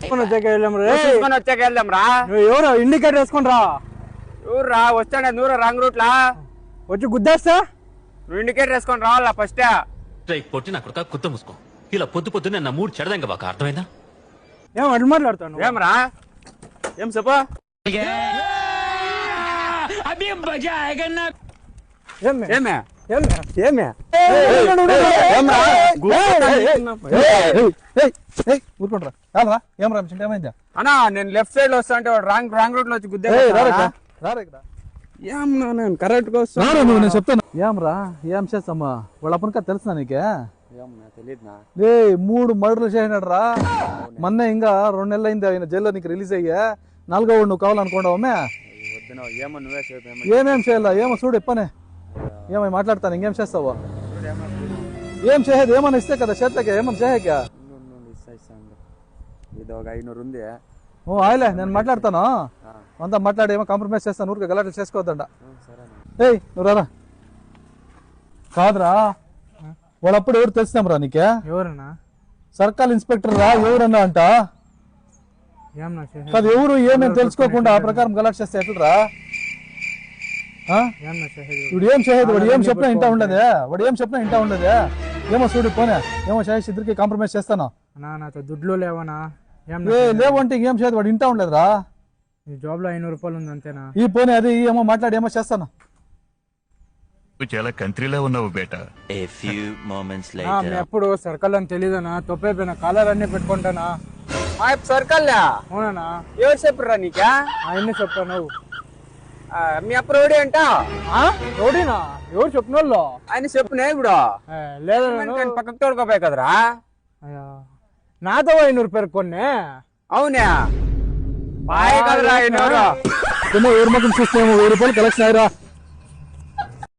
వచ్చాక వెళ్దాం రా. ఎవరు ఇండికేటర్ వేసుకొని రా. ఎవరు రా వచ్చాడే నూరు రాంగ్ రూట్ లా వచ్చి గుద్దేస్తా. నువ్వు ఇండికేటర్ వేసుకొని రావాలా ఫస్ట్. పొట్టి నా కొడుక కుత్త మూసుకో. ఇలా పొద్దు పొద్దునే నా మూడు చెడదంగా బాగా అర్థమైందా? ఏం అడ్డు మాట్లాడతాను? ఏం రా ఏం చెప్పు. ఏమే ఊరుకుంటారా? ఏం రా ఏమైందా అన్నా? నేను లెఫ్ట్ సైడ్ లో వస్తా అంటే రాంగ్ రూట్ లో వచ్చి గుద్దే. ఏం నేను కరెక్ట్ గా వస్తాను. నేను చెప్తాను. ఏం రా ఏం చేస్తామా? వాళ్ళ అప్పనికా తెలుసా నీకే? తెలియదునా? 3 మర్డర్లు చేసినాడు రా. మొన్న ఇంకా 2 నెలలు అయింది ఆయన జైల్లో నీకు రిలీజ్ అయ్యా. 4వ నువ్వు కావాలనుకోవడమే. ఏమేం చేయాలా? ఏమో చూడు ఇప్పనే ఏమై మాట్లాడతాను. ఇంకేం చేస్తావా? ఏం చేయదు. ఏమన్నా ఇస్తే కదా చేతకి. ఏమన్నా చేయక ఇది ఒక 500 ఉంది. ఆయలే నేను మాట్లాడతాను. అంతా మాట్లాడి ఏమో కాంప్రమైజ్ చేస్తాను. ఊరికి గలాటలు చేసుకోవద్దంట. ఏయ్ నువ్వు రారా. కాదురా వాళ్ళప్పుడు ఎవరు తెలుస్తాం రా నీకే? ఎవరన్నా? సర్కాల్ ఇన్స్పెక్టర్ రా. ఎవరన్నా అంట కాదు. ఎవరు ఏమేమి తెలుసుకోకుండా ఆ ప్రకారం గలాట్ చేస్తే ఎట్లరా? ఇప్పుడు ఏం చేయదు. వాడు ఏం చెప్పినా ఇంటా ఉండదే. వాడు ఏం చెప్పినా ఇంటా ఉండదే. ఏమో చూడు పోనే ఏమో చేసి ఇద్దరికి కాంప్రమైజ్ చేస్తాను. నాతో దుడ్లు లేవనా? లేవంటే ఏం చేయదు. వాడు ఇంటా ఉండదురా. జాబ్ లో 500 రూపాయలు ఉంది అంతేనా? ఈ పోనీ అది ఏమో మాట్లాడి ఏమో చేస్తాను. చాలా కంట్రీలో ఉన్నావు బేటా. ఎప్పుడు సర్కల్ అని తెలీదనా? తొప్పైపోయినా కాలర్ అన్ని పెట్టుకుంటానా? సర్కల్ అవునా? ఎవరు చెప్పరా నీకా? ఆయన్ని చెప్తాను. మీ అప్ప రోడీ అంట. రోడీనా? ఎవరు చెప్పిన వాళ్ళు? ఆయన చెప్పునే ఇప్పుడు. లేదా పక్కకు తోడుకోపోయి కదరా. నాతో 500 రూపాయలు కొన్ని. అవునా? బాయ్ కదరా. 1000 రూపాయలు కలెక్షన్ అయ్యారా.